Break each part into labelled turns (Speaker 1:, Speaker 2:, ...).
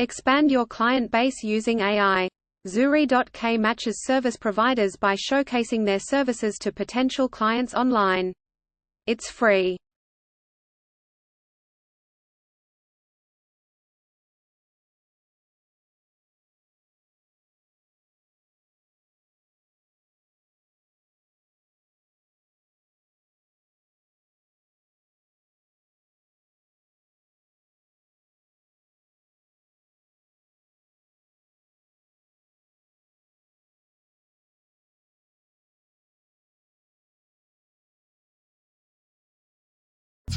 Speaker 1: Expand your client base using AI. Zuri.k matches service providers by showcasing their services to potential clients online. It's free.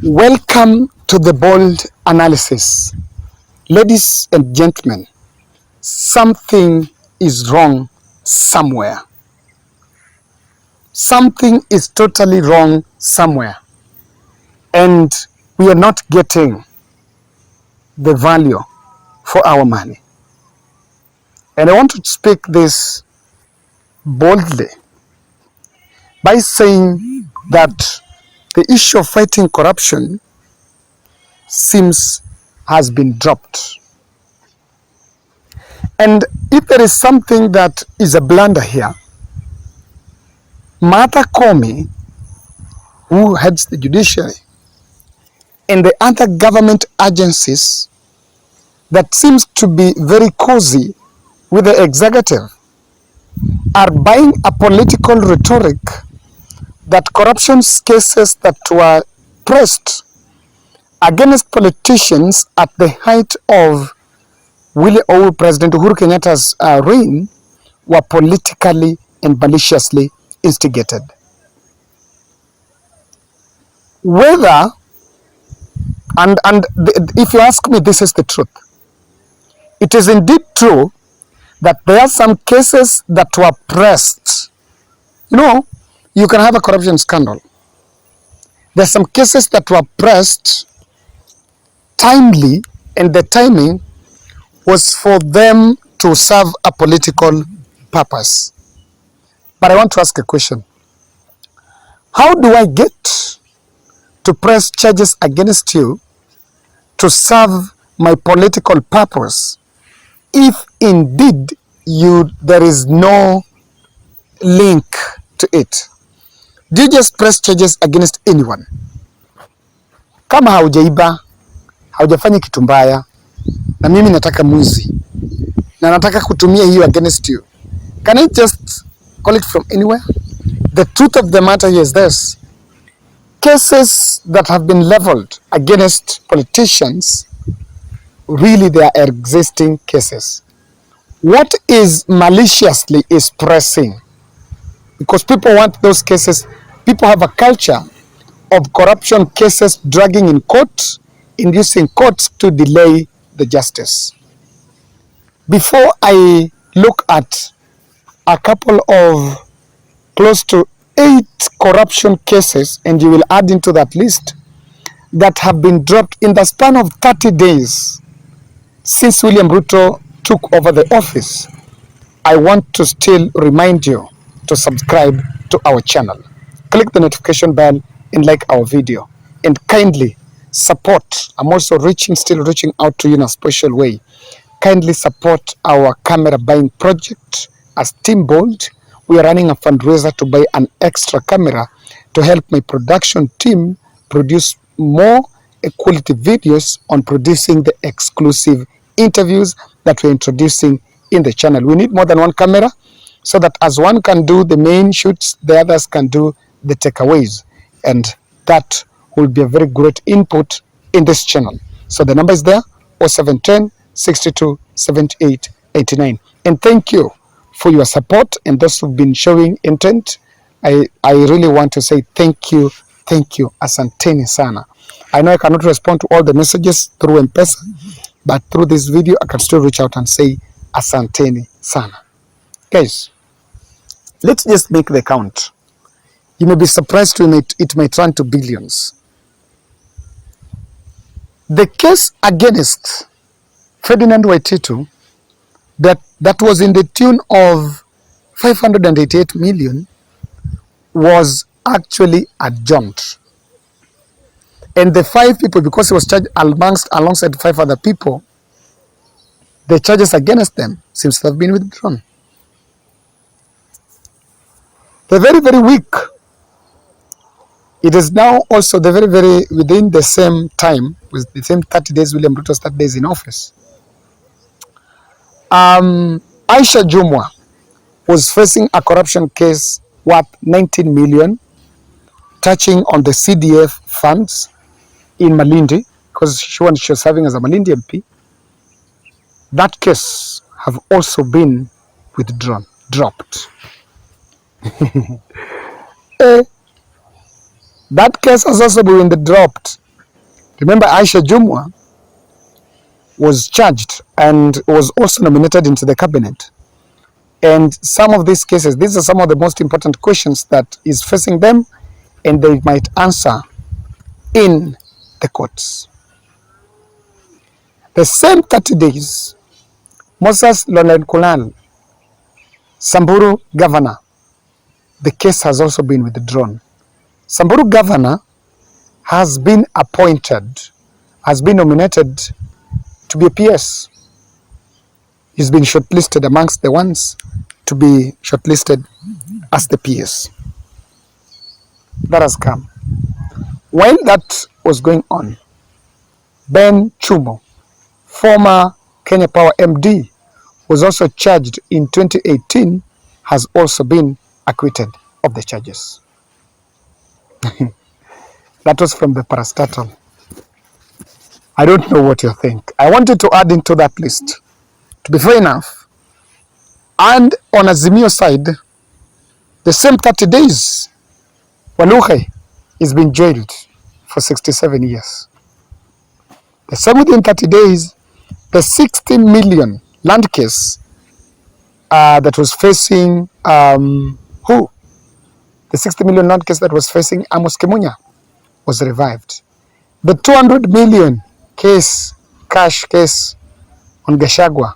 Speaker 2: Welcome to the bold analysis. Ladies and gentlemen, something is wrong somewhere. Something is totally wrong somewhere. And we are not getting the value for our money. And I want to speak this boldly by saying that the issue of fighting corruption seems has been dropped. And if there is something that is a blunder here, Martha Koome, who heads the judiciary, and the other government agencies that seems to be very cozy with the executive, are buying a political rhetoric that corruption cases that were pressed against politicians at the height of President Uhuru Kenyatta's reign were politically and maliciously instigated. Whether, if you ask me, this is the truth. It is indeed true that there are some cases that were pressed. You know, you can have a corruption scandal. There are some cases that were pressed timely, and the timing was for them to serve a political purpose. But I want to ask a question. How do I get to press charges against you to serve my political purpose if indeed there is no link to it? Do you just press charges against anyone? Kama haujaiba, haujafanya kitu mbaya, na mimi nataka mwizi, na nataka kutumia hiyo against you, can I just call it from anywhere? The truth of the matter is this: cases that have been leveled against politicians, really they are existing cases. What is maliciously is pressing, because people want those cases. People have a culture of corruption cases dragging in court, inducing courts to delay the justice. Before I look at a couple of close to 8 corruption cases, and you will add into that list, that have been dropped in the span of 30 days since William Ruto took over the office, I want to still remind you to subscribe to our channel. Click the notification bell and like our video, and kindly support. I'm also still reaching out to you in a special way. Kindly support our camera buying project as Team Bold. We are running a fundraiser to buy an extra camera to help my production team produce more quality videos on producing the exclusive interviews that we're introducing in the channel. We need more than one camera, so that as one can do the main shoots, the others can do the takeaways, and that will be a very great input in this channel. So the number is there: 0710 62 78 89. And thank you for your support, and those who've been showing intent. I really want to say thank you, asanteni sana. I know I cannot respond to all the messages through M-Pesa, but through this video I can still reach out and say asanteni sana. Guys, let's just make the count. You may be surprised when it might run to billions. The case against Ferdinand Waititu that was in the tune of 588 million was actually adjourned. And the 5 people, because he was charged alongside 5 other people, the charges against them seems to have been withdrawn. They're very, very weak. It is now also the very within the same time, with the same 30 days, William Ruto's 30 days in office. Aisha Jumwa was facing a corruption case worth 19 million, touching on the CDF funds in Malindi, because she was serving as a Malindi MP. That case have also been withdrawn, dropped. That case has also been dropped. Remember, Aisha Jumwa was charged and was also nominated into the cabinet. And some of these cases, these are some of the most important questions that is facing them, and they might answer in the courts. The same 30 days, Moses Lonenkulal, Samburu governor, the case has also been withdrawn. Samburu governor has been appointed, has been nominated to be a PS. He's been shortlisted amongst the ones to be shortlisted as the PS. That has come. While that was going on, Ben Chumo, former Kenya Power MD, was also charged in 2018, has also been acquitted of the charges. That was from the parastatal. I don't know what you think. I wanted to add into that list, to be fair enough. And on Azimio side, the same 30 days, Waluhe is being jailed for 67 years. The same within 30 days, the 60 million land case that was facing, who? The 60 million land case that was facing Amos Kemunya was revived. The 200 million case, cash case on Gachagua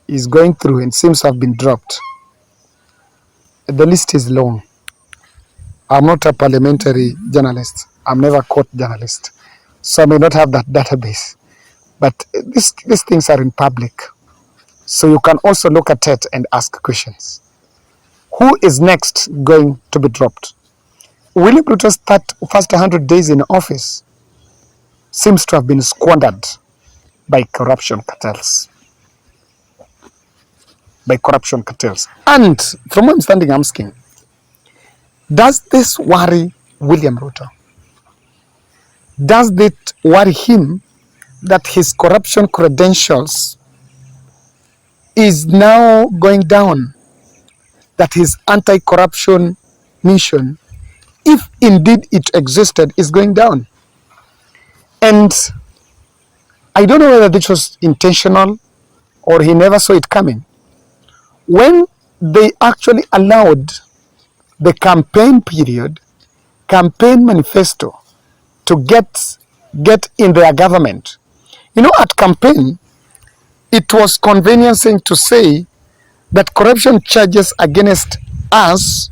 Speaker 2: is going through and seems to have been dropped. The list is long. I'm not a parliamentary journalist. I'm never a court journalist. So I may not have that database. But these things are in public. So you can also look at it and ask questions. Who is next going to be dropped? William Ruto's first 100 days in office seems to have been squandered by corruption cartels. And from where I'm standing, I'm asking, does this worry William Ruto? Does it worry him that his corruption credentials is now going down? That his anti-corruption mission, if indeed it existed, is going down? And I don't know whether this was intentional or he never saw it coming. When they actually allowed the campaign period, campaign manifesto to get in their government. You know, at campaign, it was conveniencing to say that corruption charges against us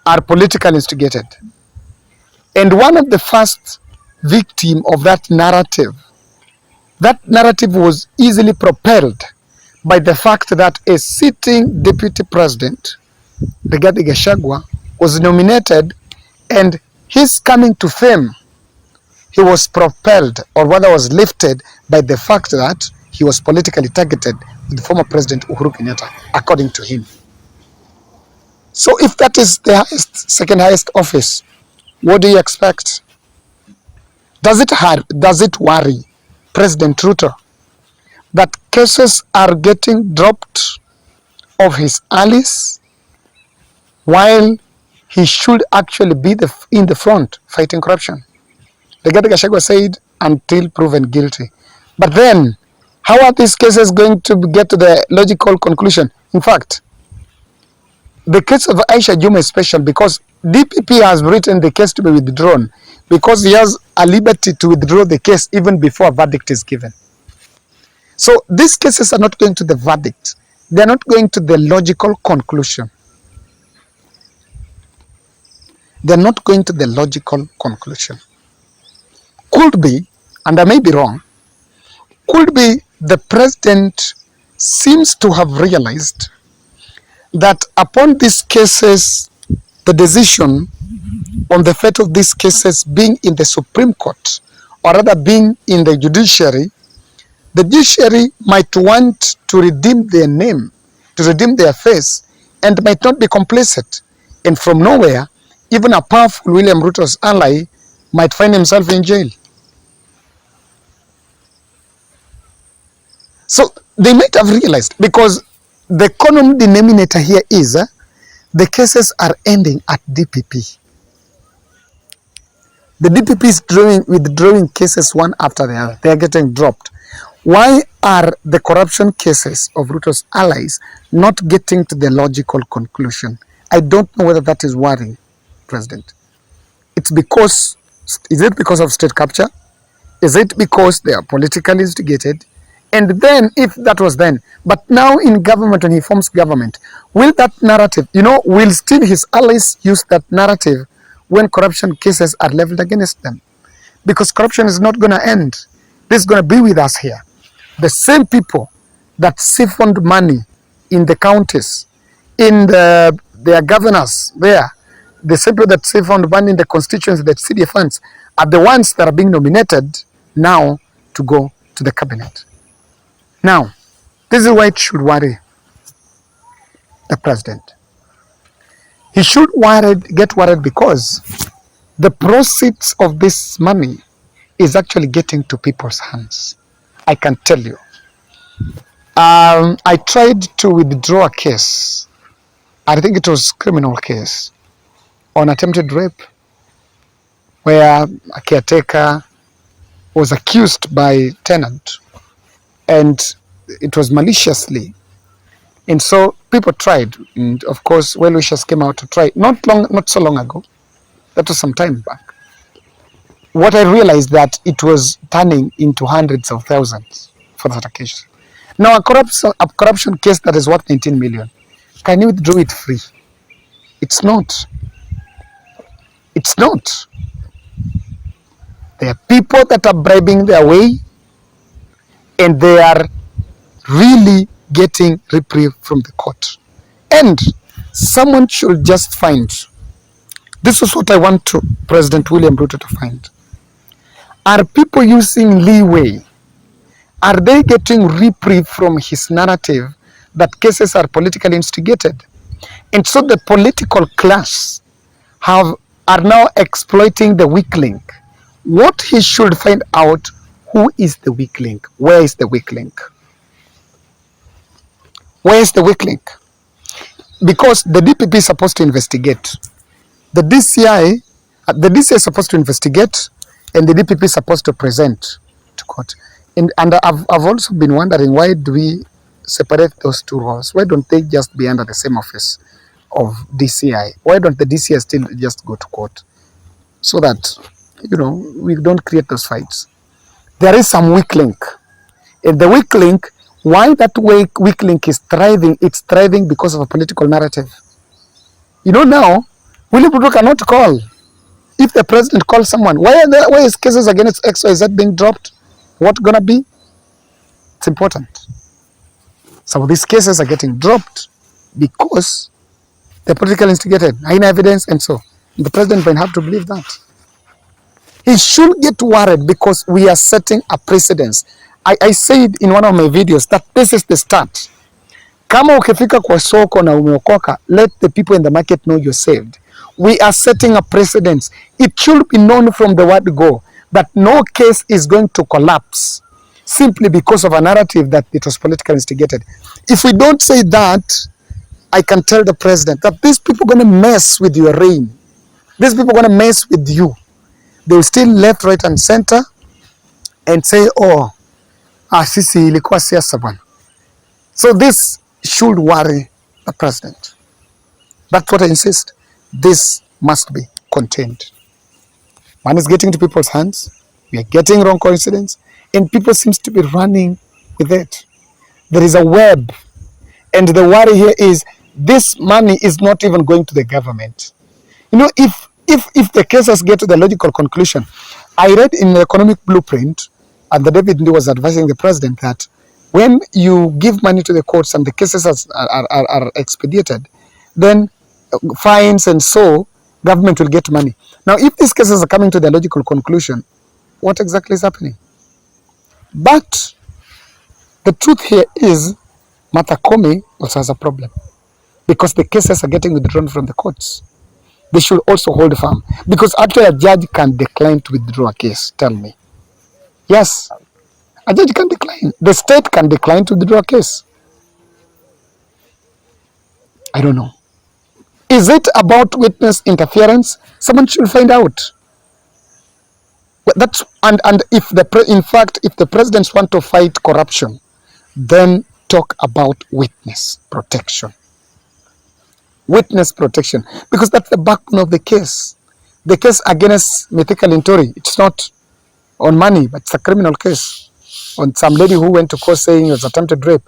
Speaker 2: are politically instigated. And one of the first victim of that narrative was easily propelled by the fact that a sitting deputy president, Rigathi Gachagua, was nominated, and his coming to fame, he was propelled, or rather was lifted, by the fact that he was politically targeted with former President Uhuru Kenyatta, according to him. So if that is the second highest office, what do you expect? Does it worry President Ruto that cases are getting dropped of his allies while he should actually be in the front fighting corruption? Rigathi Gachagua said, until proven guilty. But then, how are these cases going to get to the logical conclusion? In fact, the case of Aisha Jumwa is special because DPP has written the case to be withdrawn because he has a liberty to withdraw the case even before a verdict is given. So these cases are not going to the verdict. They are not going to the logical conclusion. They are not going to the logical conclusion. Could be, and I may be wrong, could be the president seems to have realized that upon these cases, the decision on the fate of these cases being in the Supreme Court, or rather being in the judiciary, the judiciary might want to redeem their name, to redeem their face, and might not be complacent. And from nowhere, even a powerful William Ruto's ally might find himself in jail. So they might have realized, because the common denominator here is the cases are ending at DPP. The DPP is withdrawing cases one after the other. They are getting dropped. Why are the corruption cases of Ruto's allies not getting to the logical conclusion? I don't know whether that is worrying President. Is it because of state capture? Is it because they are politically instigated? And then, if that was then, but now in government, when he forms government, will that narrative, will still his allies use that narrative when corruption cases are leveled against them? Because corruption is not going to end. This is going to be with us here. The same people that siphoned money in the counties, in their governors there, the same people that siphoned money in the constituency, the CDF funds, are the ones that are being nominated now to go to the cabinet. Now, this is why it should worry the president. He should get worried because the proceeds of this money is actually getting to people's hands. I can tell you. I tried to withdraw a case. I think it was a criminal case on attempted rape, where a caretaker was accused by tenant, and it was maliciously. And so people tried, and of course well-wishers came out to try. Not so long ago. That was some time back. What I realized that it was turning into hundreds of thousands for that occasion. Now a corruption case that is worth 19 million, can you withdraw it free? It's not. It's not. There are people that are bribing their way, and they are really getting reprieve from the court. And someone should just find, this is what I want President William Ruto to find. Are people using leeway? Are they getting reprieve from his narrative that cases are politically instigated? And so the political class are now exploiting the weak link. What he should find out, who is the weak link? Where is the weak link? Where is the weak link? Because the DPP is supposed to investigate. The DCI is supposed to investigate, and the DPP is supposed to present to court. And I've also been wondering, why do we separate those two roles? Why don't they just be under the same office of DCI? Why don't the DCI still just go to court? So that, we don't create those fights. There is some weak link. And the weak link, why that weak link is thriving, it's thriving because of a political narrative. Now, William Ruto cannot call. If the president calls someone, why is cases against XYZ being dropped? What's going to be? It's important. Some of these cases are getting dropped because they're politically instigated, high evidence, and so. The president might have to believe that. He should get worried because we are setting a precedence. I said in one of my videos that this is the start. Kama ukifika kwa soko na umeokoka, let the people in the market know you're saved. We are setting a precedence. It should be known from the word go that no case is going to collapse simply because of a narrative that it was politically instigated. If we don't say that, I can tell the president that these people are going to mess with your reign. These people are going to mess with you. They will still left, right, and center and say, sisi ilikuwa siasa bwana. So this should worry the president. That's what I insist. This must be contained. Money is getting to people's hands. We are getting wrong coincidence, and people seems to be running with it. There is a web, and the worry here is this money is not even going to the government. If the cases get to the logical conclusion, I read in the economic blueprint, and the David was advising the president that When you give money to the courts and the cases are expedited, then fines and so government will get money. Now, if these cases are coming to the logical conclusion, what exactly is happening? But the truth here is Martha Koome also has a problem because the cases are getting withdrawn from the courts. They should also hold firm, because actually a judge can decline to withdraw a case. Tell me. Yes, a judge can decline. The state can decline to withdraw a case. I don't know. Is it about witness interference? Someone should find out. But that's and if in fact if the presidents want to fight corruption, then talk about witness protection. Witness protection, because that's the backbone of the case. The case against Mithika Lintori, it's not on money, but it's a criminal case on some lady who went to court saying it was attempted rape.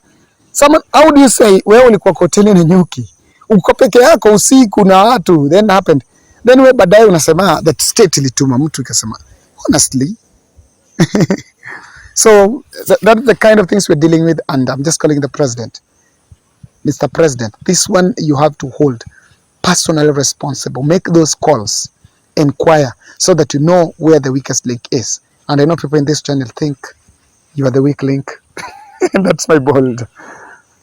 Speaker 2: Someone, how do you say wewe ulikuwa hoteli na nyuki, uko peke yako usiku na watu, then happened, then wewe baadaye unasema that state ilituma mtu ikasema? Honestly. So that's the kind of things we're dealing with, and I'm just calling the president, Mr. President, this one you have to hold personally responsible. Make those calls, inquire, so that you know where the weakest link is. And I know people in this channel think you are the weak link. And that's my bold.